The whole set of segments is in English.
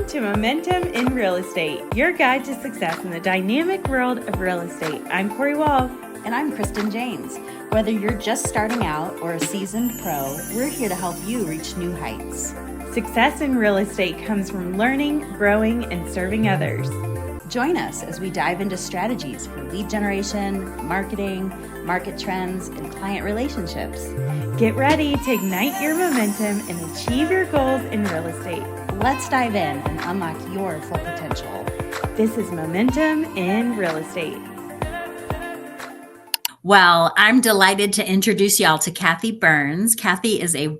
to Momentum in Real Estate, your guide to success in the dynamic world of real estate. I'm Cory Wolf. And I'm Kristin James. Whether you're just starting out or a seasoned pro, we're here to help you reach new heights. Success in real estate comes from learning, growing, and serving others. Join us as we dive into strategies for lead generation, marketing, market trends, and client relationships. Get ready to ignite your momentum and achieve your goals in real estate. Let's dive in and unlock your full potential. This is Momentum in Real Estate. Well, I'm delighted to introduce y'all to Kathy Byrnes. Kathy is a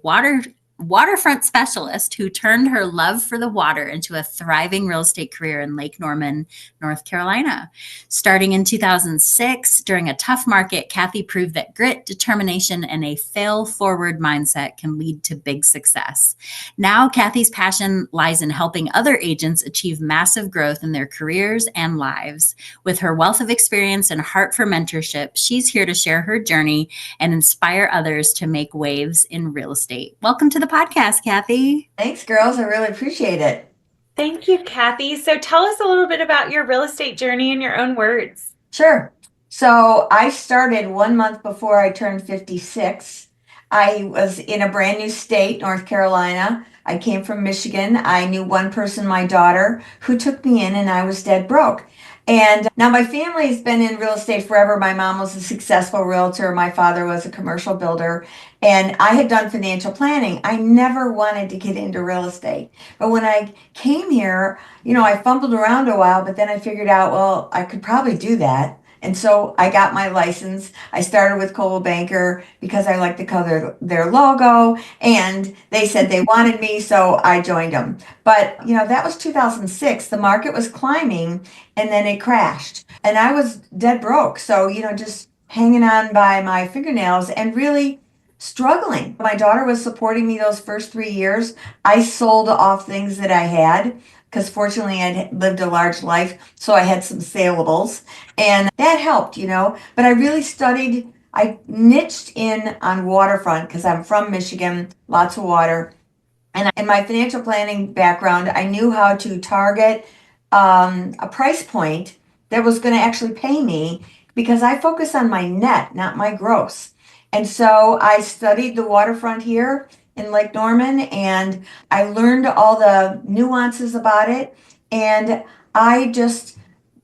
waterfront specialist who turned her love for the water into a thriving real estate career in Lake Norman, North Carolina. Starting in 2006, during a tough market, Kathy proved that grit, determination, and a fail-forward mindset can lead to big success. Now, Kathy's passion lies in helping other agents achieve massive growth in their careers and lives. With her wealth of experience and heart for mentorship, she's here to share her journey and inspire others to make waves in real estate. Welcome to the podcast, Kathy. Thanks, girls. I really appreciate it. Thank you, Kathy. So tell us a little bit about your real estate journey in your own words. Sure. So I started 1 month before I turned 56. I was in a brand new state, North Carolina. I came from Michigan. I knew one person, my daughter, who took me in, and I was dead broke. And now my family's been in real estate forever. My mom was a successful realtor. My father was a commercial builder. And I had done financial planning. I never wanted to get into real estate. But when I came here, I fumbled around a while, but then I figured out, well, I could probably do that. And so I got my license. I started with Coldwell Banker because I liked the color their logo, and they said they wanted me, so I joined them. But, that was 2006. The market was climbing, and then it crashed. And I was dead broke. So, just hanging on by my fingernails and really struggling. My daughter was supporting me those first 3 years. I sold off things that I had, because fortunately I'd lived a large life, so I had some saleables, and that helped, But I really studied, I niched in on waterfront because I'm from Michigan, lots of water. And in my financial planning background, I knew how to target a price point that was going to actually pay me, because I focus on my net, not my gross. And so I studied the waterfront here in Lake Norman, and I learned all the nuances about it, and I just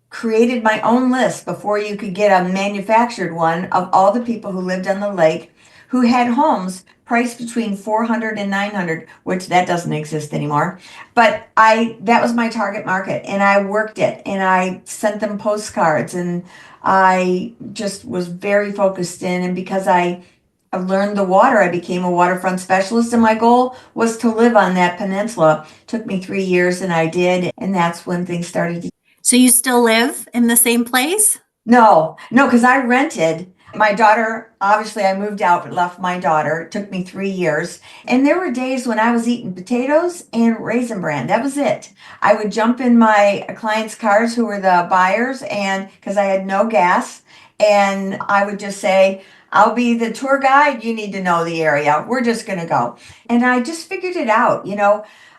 created my own list before you could get a manufactured one of all the people who lived on the lake who had homes priced between 400 and 900, which that doesn't exist anymore. But that was my target market, and I worked it, and I sent them postcards, and I just was very focused in, and because I learned the water, I became a waterfront specialist, and my goal was to live on that peninsula. It took me 3 years, and I did, and that's when things started. So you still live in the same place? No, because I rented. My daughter, obviously I moved out, but left my daughter. It took me 3 years. And there were days when I was eating potatoes and Raisin Bran. That was it. I would jump in my clients' cars who were the buyers, and because I had no gas, and I would just say, I'll be the tour guide. You need to know the area. We're just going to go. And I just figured it out.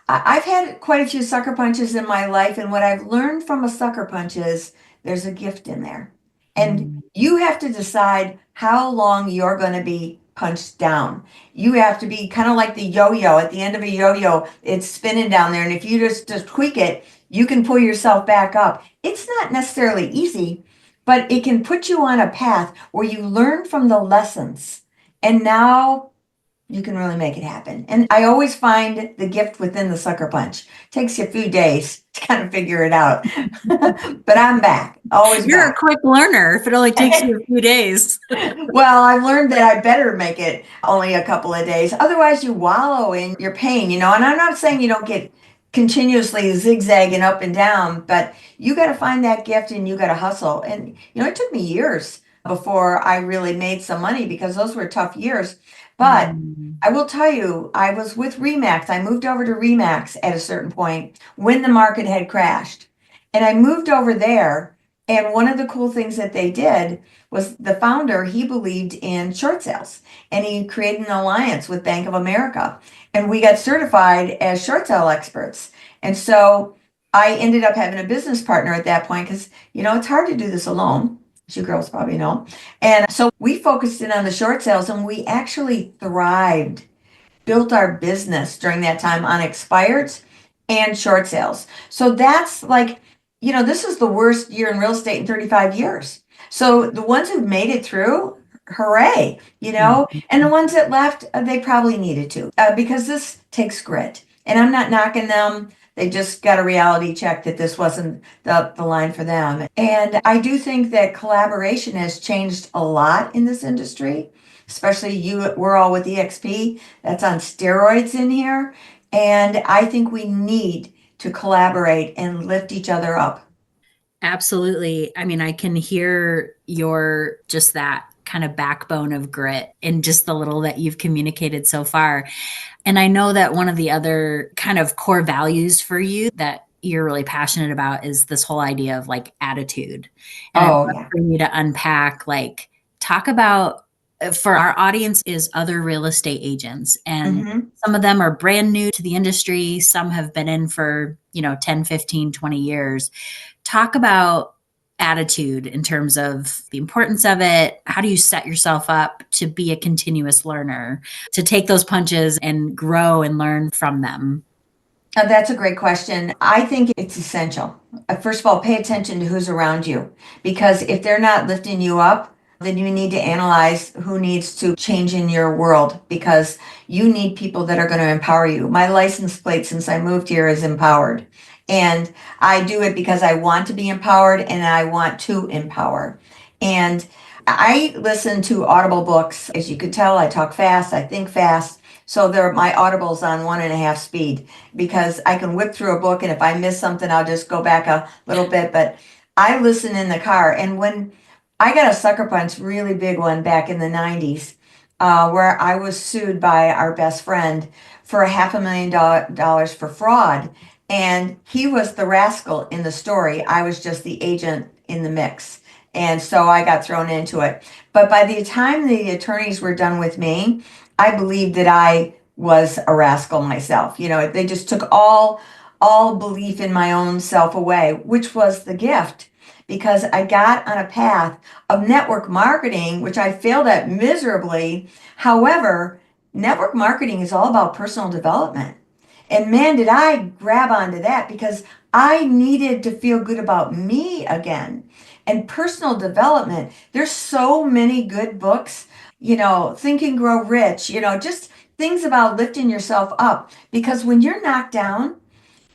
I've had quite a few sucker punches in my life. And what I've learned from a sucker punch is there's a gift in there. And you have to decide how long you're going to be punched down. You have to be kind of like the yo-yo. At the end of a yo-yo, it's spinning down there. And if you just tweak it, you can pull yourself back up. It's not necessarily easy, but it can put you on a path where you learn from the lessons, and now you can really make it happen. And I always find the gift within the sucker punch. It takes you a few days to kind of figure it out, but I'm back. Always You're back. a quick learner if it only takes you a few days. Well, I've learned that I better make it only a couple of days. Otherwise, you wallow in your pain, And I'm not saying you don't get continuously zigzagging up and down, but you got to find that gift, and you got to hustle. And it took me years before I really made some money, because those were tough years. But I will tell you, I was with Remax. I moved over to Remax at a certain point when the market had crashed, and I moved over there. And one of the cool things that they did was the founder, he believed in short sales, and he created an alliance with Bank of America, and we got certified as short sale experts. And so I ended up having a business partner at that point because, it's hard to do this alone, as you girls probably know. And so we focused in on the short sales, and we actually thrived, built our business during that time on expireds and short sales. So that's like, this is the worst year in real estate in 35 years. So the ones who've made it through, hooray, and the ones that left, they probably needed to, because this takes grit. And I'm not knocking them. They just got a reality check that this wasn't the line for them. And I do think that collaboration has changed a lot in this industry, especially we're all with EXP. That's on steroids in here. And I think we need to collaborate and lift each other up. Absolutely. I mean, I can hear your just that kind of backbone of grit in just the little that you've communicated so far. And I know that one of the other kind of core values for you that you're really passionate about is this whole idea of like attitude. And I'd love Yeah. for you to unpack, like, talk about, for our audience is other real estate agents. And some of them are brand new to the industry. Some have been in for, 10, 15, 20 years. Talk about attitude in terms of the importance of it. How do you set yourself up to be a continuous learner, to take those punches and grow and learn from them? That's a great question. I think it's essential. First of all, pay attention to who's around you, because if they're not lifting you up, then you need to analyze who needs to change in your world, because you need people that are going to empower you. My license plate since I moved here is empowered. And I do it because I want to be empowered and I want to empower. And I listen to Audible books. As you could tell, I talk fast, I think fast. So my Audible's on 1.5 speed, because I can whip through a book, and if I miss something, I'll just go back a little bit. But I listen in the car. And when I got a sucker punch, really big one back in the 90s, where I was sued by our best friend for $500,000 for fraud. And he was the rascal in the story. I was just the agent in the mix. And so I got thrown into it. But by the time the attorneys were done with me, I believed that I was a rascal myself. They just took all belief in my own self away, which was the gift, because I got on a path of network marketing, which I failed at miserably. However, network marketing is all about personal development. And man, did I grab onto that, because I needed to feel good about me again. And personal development, there's so many good books, Think and Grow Rich, just things about lifting yourself up. Because when you're knocked down,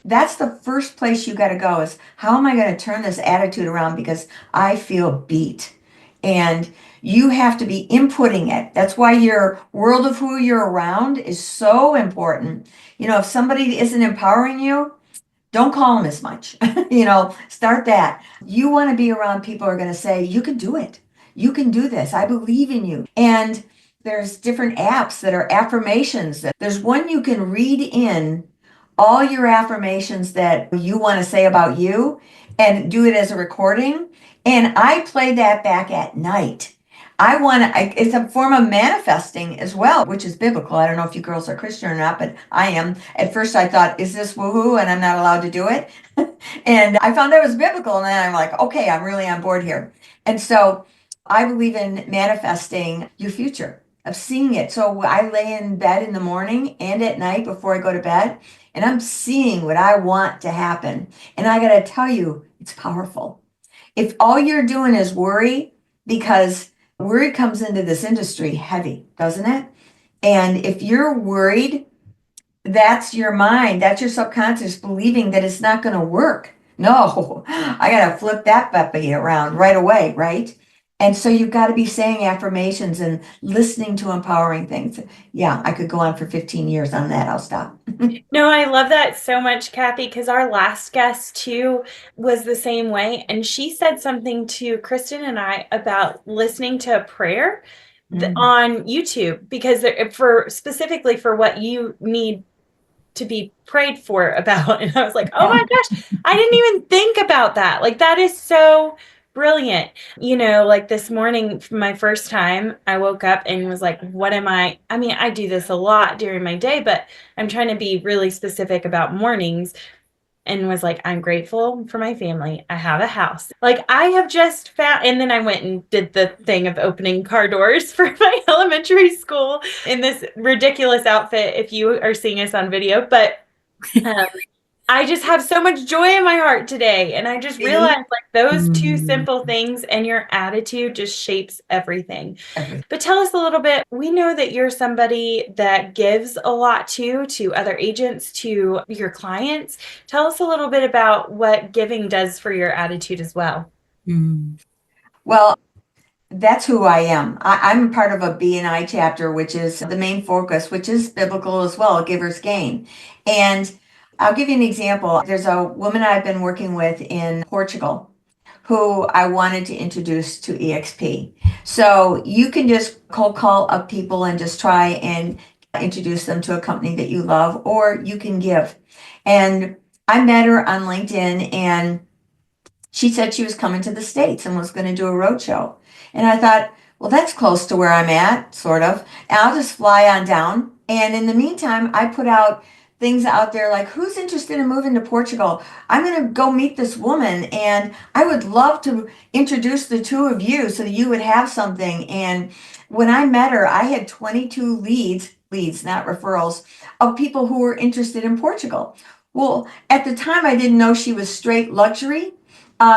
that's the first place you got to go, is how am I going to turn this attitude around, because I feel beat. And you have to be inputting it. That's why your world of who you're around is so important. If somebody isn't empowering you, don't call them as much. Start that. You want to be around people who are going to say, you can do it. You can do this. I believe in you. And there's different apps that are affirmations. There's one you can read in all your affirmations that you want to say about you, and do it as a recording. And I play that back at night. It's a form of manifesting as well, which is biblical. I don't know if you girls are Christian or not, but I am. At first I thought, is this woohoo? And I'm not allowed to do it. And I found that was biblical. And then I'm like, okay, I'm really on board here. And so I believe in manifesting your future, of seeing it. So I lay in bed in the morning and at night before I go to bed, and I'm seeing what I want to happen. And I got to tell you, it's powerful. If all you're doing is worry, because worry comes into this industry heavy, doesn't it? And if you're worried, that's your mind, that's your subconscious believing that it's not going to work. No, I got to flip that puppy around right away, right? And so you've got to be saying affirmations and listening to empowering things. Yeah, I could go on for 15 years on that. I'll stop. No, I love that so much, Kathy, because our last guest too was the same way. And she said something to Kristin and I about listening to a prayer on YouTube, because specifically for what you need to be prayed for about. And I was like, oh my gosh, I didn't even think about that. Like, that is so brilliant. Like this morning, my first time, I woke up and was like, I do this a lot during my day, but I'm trying to be really specific about mornings. and was like, I'm grateful for my family. I have a house. Like, I have just found, and then I went and did the thing of opening car doors for my elementary school in this ridiculous outfit, if you are seeing us on video. But um, I just have so much joy in my heart today. And I just See? realized like those two Mm. simple things and your attitude just shapes everything. Everything. But tell us a little bit. We know that you're somebody that gives a lot to other agents, to your clients. Tell us a little bit about what giving does for your attitude as well. Mm. Well, that's who I am. I'm part of a B&I chapter, which is the main focus, which is biblical as well, givers gain. And I'll give you an example. There's a woman I've been working with in Portugal who I wanted to introduce to EXP. So you can just cold call up people and just try and introduce them to a company that you love, or you can give. And I met her on LinkedIn, and she said she was coming to the States and was going to do a road show. And I thought, well, that's close to where I'm at, sort of. And I'll just fly on down. And in the meantime, I put out things out there like, who's interested in moving to Portugal? I'm going to go meet this woman, and I would love to introduce the two of you so that you would have something. And when I met her, I had 22 leads, not referrals, of people who were interested in Portugal. Well, at the time, I didn't know she was straight luxury.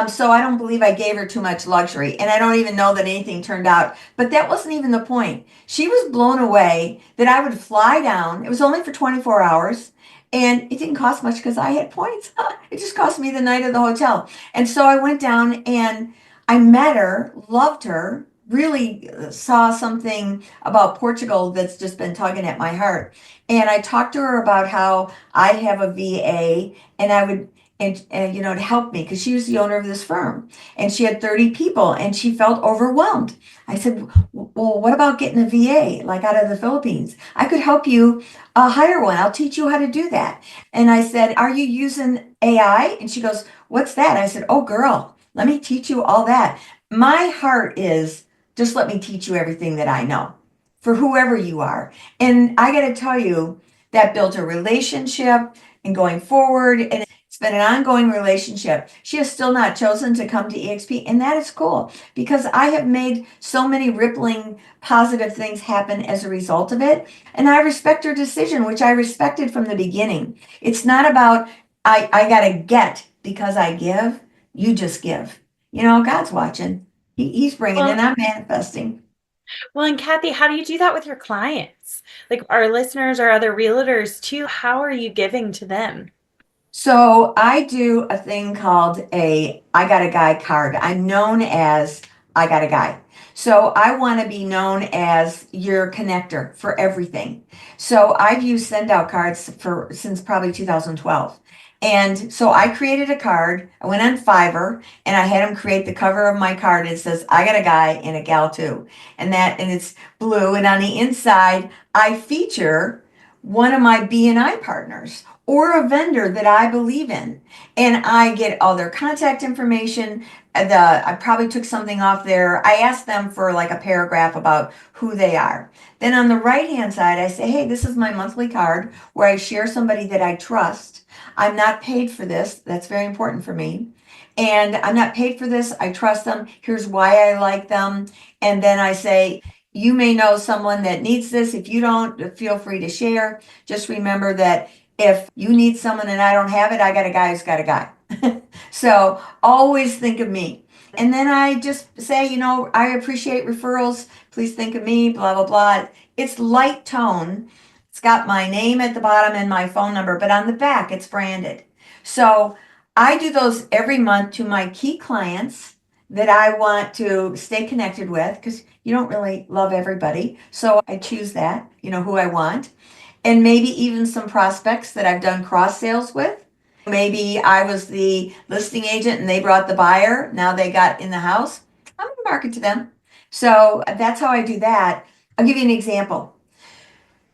So I don't believe I gave her too much luxury, and I don't even know that anything turned out. But that wasn't even the point. She was blown away that I would fly down. It was only for 24 hours, and it didn't cost much because I had points. It just cost me the night of the hotel. And so I went down and I met her, loved her, really saw something about Portugal that's just been tugging at my heart. And I talked to her about how I have a VA, and I would and to help me, because she was the owner of this firm and she had 30 people and she felt overwhelmed. I said, well, what about getting a VA like out of the Philippines? I could help you hire one. I'll teach you how to do that. And I said, are you using AI? And she goes, what's that? I said, oh girl, let me teach you all that. My heart is, just let me teach you everything that I know for whoever you are. And I got to tell you, that built a relationship and going forward, and it's been an ongoing relationship. She has still not chosen to come to EXP, and that is cool because I have made so many rippling positive things happen as a result of it. And I respect her decision, which I respected from the beginning. It's not about I got to get because I give. You just give. God's watching. He's bringing Well, and I'm manifesting. well, and Kathy, how do you do that with your clients? Like our listeners or other realtors too, how are you giving to them? So I do a thing called a I got a guy card. I'm known as I got a guy. So I want to be known as your connector for everything. So I've used send out cards for since probably 2012. And so I created a card. I went on Fiverr and I had him create the cover of my card. It says I got a guy and a gal too. And it's blue, and on the inside I feature one of my BNI partners or a vendor that I believe in. And I get all their contact information. I probably took something off there. I asked them for like a paragraph about who they are. Then on the right hand side, I say, hey, this is my monthly card where I share somebody that I trust. I'm not paid for this. That's very important for me. And I'm not paid for this. I trust them. Here's why I like them. And then I say, you may know someone that needs this. If you don't, feel free to share. Just remember that if you need someone and I don't have it, I got a guy who's got a guy. So always think of me. And then I just say, I appreciate referrals. Please think of me, blah, blah, blah. It's light tone. It's got my name at the bottom and my phone number, but on the back, it's branded. So I do those every month to my key clients that I want to stay connected with, because you don't really love everybody. So I choose that, who I want. And maybe even some prospects that I've done cross sales with. Maybe I was the listing agent and they brought the buyer. Now they got in the house. I'm going to market to them. So that's how I do that. I'll give you an example.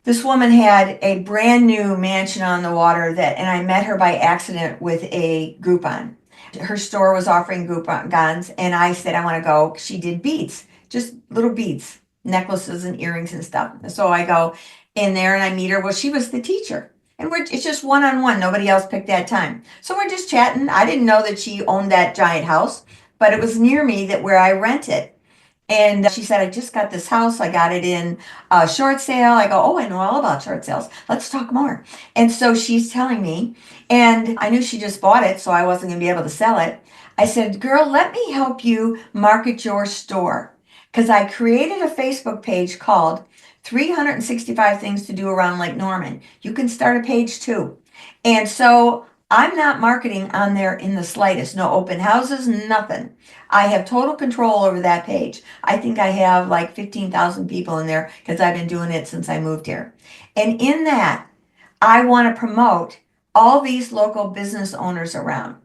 This woman had a brand new mansion on the water and I met her by accident with a Groupon. Her store was offering Groupons, and I said, I want to go. She did beads, just little beads, necklaces and earrings and stuff. So I go in there and I meet her. Well, she was the teacher. And it's just one-on-one. Nobody else picked that time. So we're just chatting. I didn't know that she owned that giant house, but it was near me that where I rent it. And she said, I just got this house. I got it in a short sale. I go, oh, I know all about short sales. Let's talk more. And so she's telling me, and I knew she just bought it, so I wasn't going to be able to sell it. I said, girl, let me help you market your store. Because I created a Facebook page called 365 Things to Do Around Lake Norman. You can start a page too. And so I'm not marketing on there in the slightest. No open houses, nothing. I have total control over that page. I think I have like 15,000 people in there because I've been doing it since I moved here. And in that, I want to promote all these local business owners around.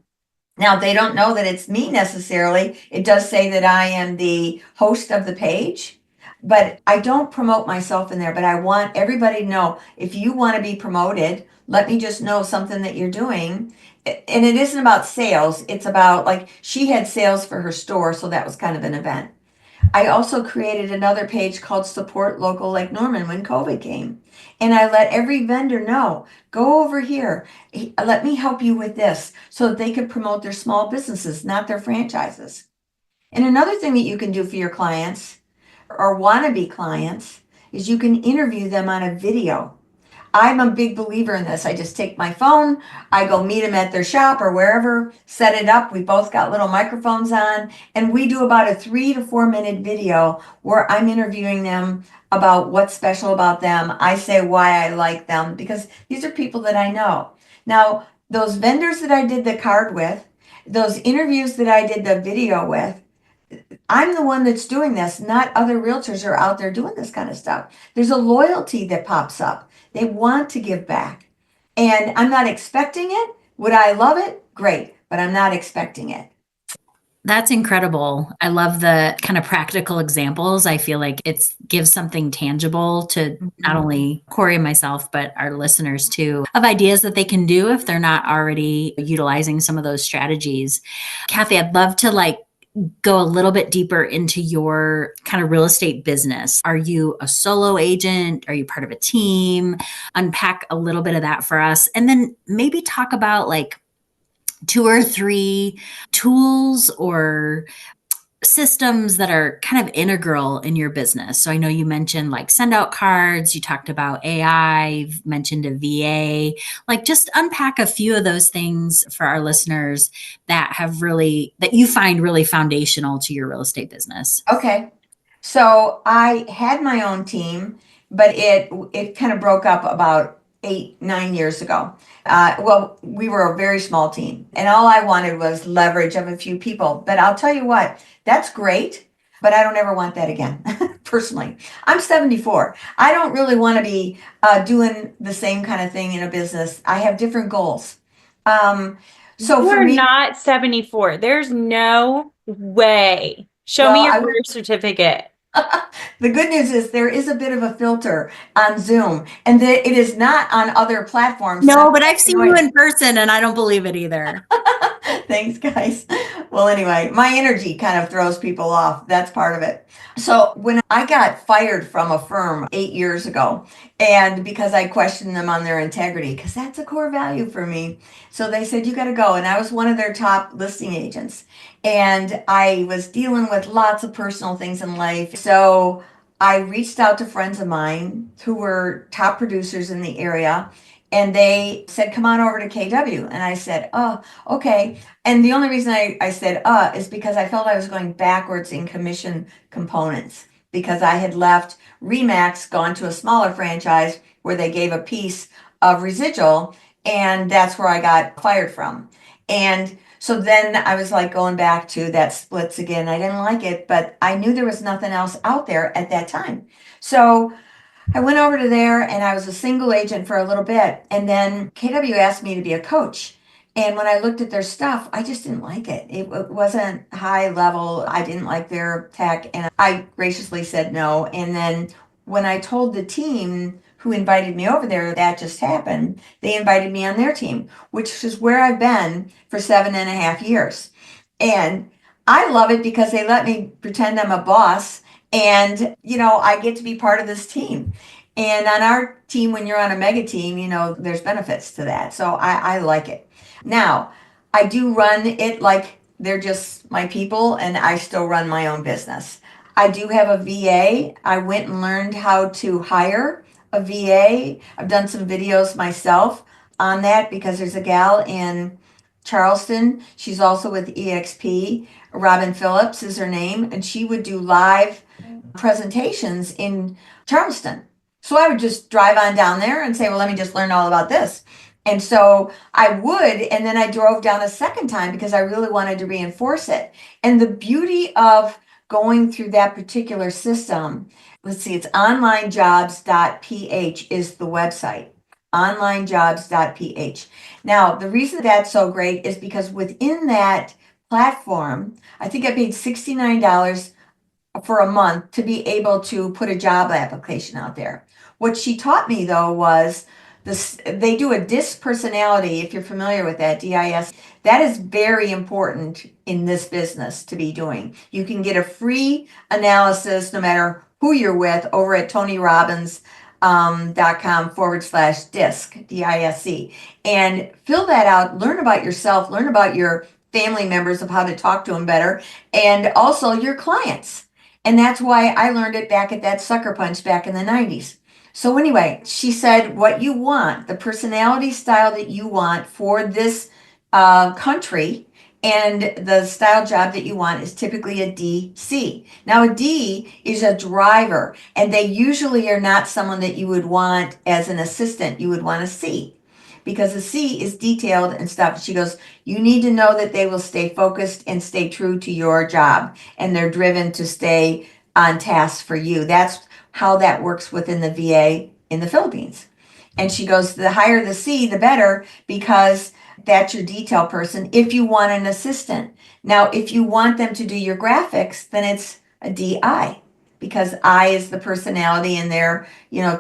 Now, they don't know that it's me necessarily. It does say that I am the host of the page, but I don't promote myself in there. But I want everybody to know, if you want to be promoted, let me just know something that you're doing. And it isn't about sales. It's about, like, she had sales for her store, so that was kind of an event. I also created another page called Support Local Lake Norman when COVID came. And I let every vendor know, go over here, let me help you with this, so that they could promote their small businesses, not their franchises. And another thing that you can do for your clients or wannabe clients is you can interview them on a video. I'm a big believer in this. I just take my phone, I go meet them at their shop or wherever, set it up. We both got little microphones on, and we do about a 3 to 4 minute video where I'm interviewing them about what's special about them. I say why I like them, because these are people that I know. Now, those vendors that I did the card with, those interviews that I did the video with, I'm the one that's doing this, not other realtors are out there doing this kind of stuff. There's a loyalty that pops up. They want to give back. And I'm not expecting it. Would I love it? Great. But I'm not expecting it. That's incredible. I love the kind of practical examples. I feel like it gives something tangible to not only Cory and myself, but our listeners too, of ideas that they can do if they're not already utilizing some of those strategies. Kathy, I'd love to go a little bit deeper into your kind of real estate business. Are you a solo agent? Are you part of a team? Unpack a little bit of that for us. And then maybe talk about 2 or 3 tools or systems that are kind of integral in your business. So I know you mentioned send out cards, you talked about AI, you've mentioned a VA, just unpack a few of those things for our listeners that you find really foundational to your real estate business. Okay. So I had my own team, but it kind of broke up about 8-9 years ago. Well, we were a very small team, and all I wanted was leverage of a few people. But I'll tell you what, that's great, but I don't ever want that again. Personally, I'm 74. I don't really want to be doing the same kind of thing in a business. I have different goals. So You for are me, not 74. There's no way. Show me your birth certificate. the good news is there is a bit of a filter on Zoom, and it is not on other platforms. No, but I've seen you in person and I don't believe it either. Thanks, guys. Well, anyway, my energy kind of throws people off. That's part of it. So when I got fired from a firm 8 years ago, and because I questioned them on their integrity, because that's a core value for me. So they said, you got to go. And I was one of their top listing agents. And I was dealing with lots of personal things in life. So I reached out to friends of mine who were top producers in the area. And they said, come on over to KW. And I said, oh, okay. And the only reason I said, is because I felt I was going backwards in commission components, because I had left Remax, gone to a smaller franchise where they gave a piece of residual. And that's where I got fired from. And so then I was going back to that splits again. I didn't like it, but I knew there was nothing else out there at that time. So I went over to there and I was a single agent for a little bit. And then KW asked me to be a coach. And when I looked at their stuff, I just didn't like it. It wasn't high level. I didn't like their tech. And I graciously said no. And then when I told the team who invited me over there that just happened, they invited me on their team, which is where I've been for 7.5 years. And I love it because they let me pretend I'm a boss. And, I get to be part of this team. And on our team, when you're on a mega team, there's benefits to that. So I like it. Now, I do run it like they're just my people, and I still run my own business. I do have a VA. I went and learned how to hire a VA. I've done some videos myself on that because there's a gal in Charleston. She's also with EXP. Robin Phillips is her name, and she would do live presentations in Charleston. So I would just drive on down there and say, well, let me just learn all about this. And so I would, and then I drove down a second time because I really wanted to reinforce it. And the beauty of going through that particular system, let's see, it's onlinejobs.ph is the website. Onlinejobs.ph. Now, the reason that's so great is because within that platform, I think I paid $69 for a month to be able to put a job application out there. What she taught me though was this, they do a DISC personality, if you're familiar with that, DIS. That is very important in this business to be doing. You can get a free analysis no matter who you're with over at TonyRobbins.com/DISC, DISC, and fill that out, learn about yourself, learn about your family members of how to talk to them better, and also your clients. And that's why I learned it back at that sucker punch back in the 90s. So anyway, she said what you want, the personality style that you want for this country, and the style job that you want is typically a DC. Now a D is a driver, and they usually are not someone that you would want as an assistant. You would want a C, because a C is detailed and stuff. She goes, you need to know that they will stay focused and stay true to your job, and they're driven to stay on task for you. That's how that works within the VA in the Philippines. And she goes, the higher the C, the better, because that's your detail person if you want an assistant. Now, if you want them to do your graphics, then it's a DI, because I is the personality and they're,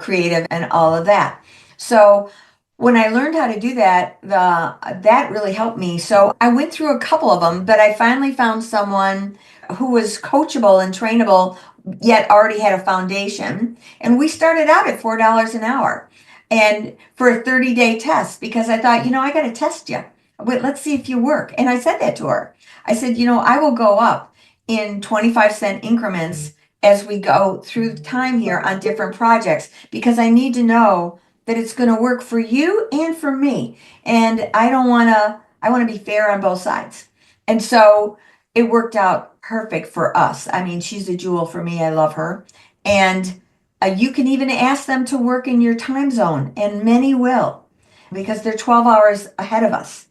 creative and all of that. So when I learned how to do that, that really helped me. So I went through a couple of them, but I finally found someone who was coachable and trainable, yet already had a foundation. And we started out at $4 an hour, and for a 30-day test, because I thought, I got to test you. Wait, let's see if you work. And I said that to her. I said, I will go up in 25-cent increments as we go through time here on different projects, because I need to know that it's going to work for you and for me. And I want to be fair on both sides. And so it worked out perfect for us. I mean, she's a jewel for me. I love her. And you can even ask them to work in your time zone, and many will, because they're 12 hours ahead of us.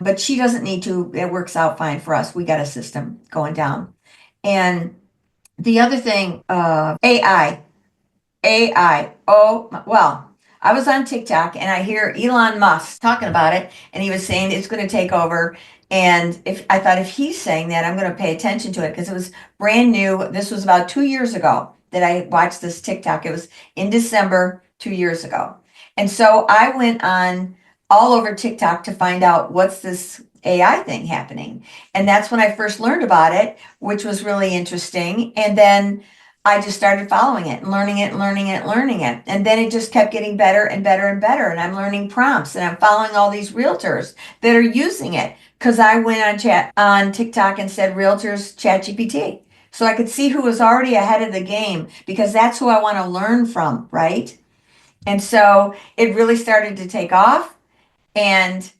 But she doesn't need to. It works out fine for us. We got a system going down. And the other thing, AI. Oh, well, I was on TikTok and I hear Elon Musk talking about it, and he was saying it's going to take over. And I thought, if he's saying that, I'm going to pay attention to it, because it was brand new. This was about 2 years ago that I watched this TikTok. It was in December 2 years ago. And so I went on all over TikTok to find out what's this AI thing happening. And that's when I first learned about it, which was really interesting. And then I just started following it and learning it and learning it and learning it. And then it just kept getting better and better and better. And I'm learning prompts, and I'm following all these realtors that are using it, because I went on TikTok and said realtors ChatGPT. So I could see who was already ahead of the game, because that's who I want to learn from, right? And so it really started to take off. And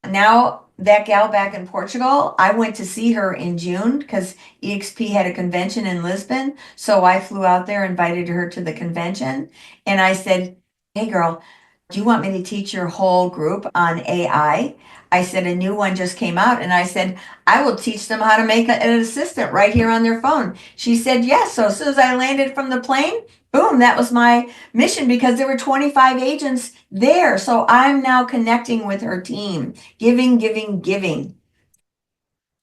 now that gal back in Portugal, I went to see her in June because EXP had a convention in Lisbon. So I flew out there, invited her to the convention. And I said, hey girl, do you want me to teach your whole group on AI? I said, a new one just came out. And I said, I will teach them how to make an assistant right here on their phone. She said, yes. So as soon as I landed from the plane, boom, that was my mission, because there were 25 agents there. So I'm now connecting with her team, giving.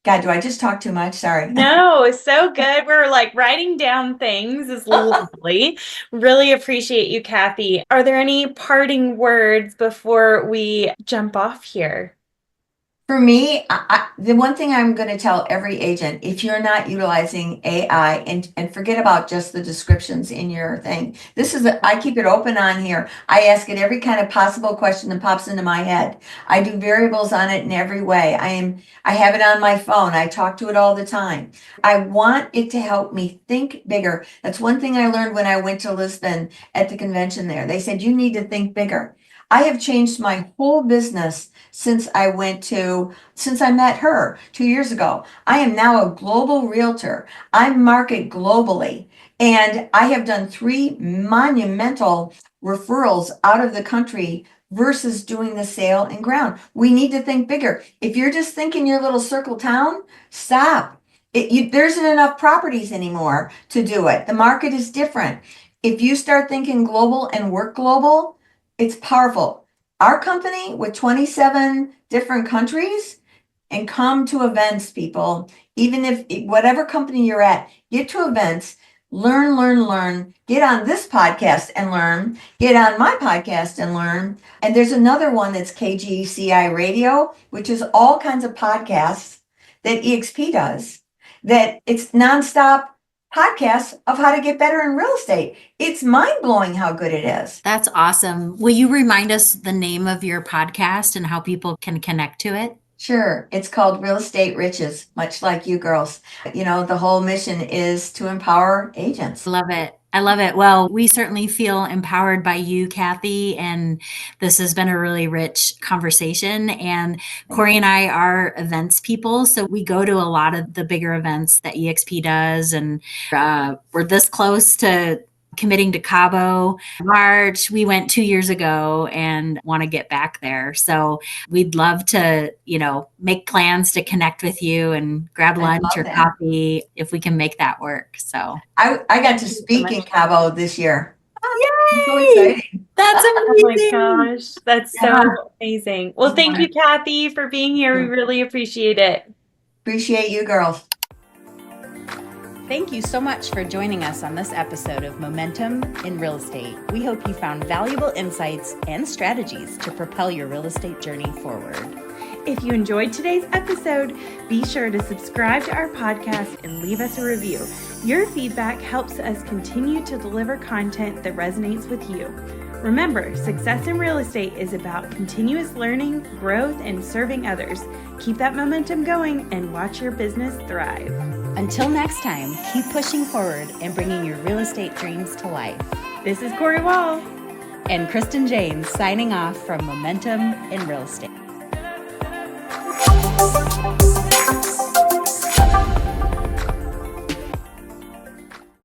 God, do I just talk too much? Sorry. No, so good. We're like writing down things is lovely. Really appreciate you, Kathy. Are there any parting words before we jump off here? For me, the one thing I'm going to tell every agent, if you're not utilizing AI, and forget about just the descriptions in your thing. I keep it open on here. I ask it every kind of possible question that pops into my head. I do variables on it in every way. I have it on my phone. I talk to it all the time. I want it to help me think bigger. That's one thing I learned when I went to Lisbon at the convention there. They said, you need to think bigger. I have changed my whole business since I met her 2 years ago. I am now a global realtor. I market globally. And I have done 3 monumental referrals out of the country versus doing the sale and ground. We need to think bigger. If you're just thinking your little circle town, stop. There isn't enough properties anymore to do it. The market is different. If you start thinking global and work global, it's powerful. Our company with 27 different countries, and come to events, people. Even if whatever company you're at, get to events, learn, get on this podcast and learn, get on my podcast and learn. And there's another one that's KGCI Radio, which is all kinds of podcasts that EXP does, that it's nonstop podcasts of how to get better in real estate. It's mind blowing how good it is. That's awesome. Will you remind us the name of your podcast and how people can connect to it? Sure. It's called Real Estate Riches, much like you girls. The whole mission is to empower agents. Love it. I love it. Well, we certainly feel empowered by you, Kathy, and this has been a really rich conversation. And Cory and I are events people, so we go to a lot of the bigger events that EXP does, and we're this close to committing to Cabo March. We went 2 years ago and want to get back there. So we'd love to, make plans to connect with you and grab lunch or coffee if we can make that work. So I got to speak in Cabo this year. Yay! So exciting. That's amazing. Oh my gosh, that's so amazing. Well, thank you, Kathy, for being here. We really appreciate it. Appreciate you girls. Thank you so much for joining us on this episode of Momentum in Real Estate. We hope you found valuable insights and strategies to propel your real estate journey forward. If you enjoyed today's episode, be sure to subscribe to our podcast and leave us a review. Your feedback helps us continue to deliver content that resonates with you. Remember, success in real estate is about continuous learning, growth, and serving others. Keep that momentum going and watch your business thrive. Until next time, keep pushing forward and bringing your real estate dreams to life. This is Cory Wall and Kristin James signing off from Momentum in Real Estate.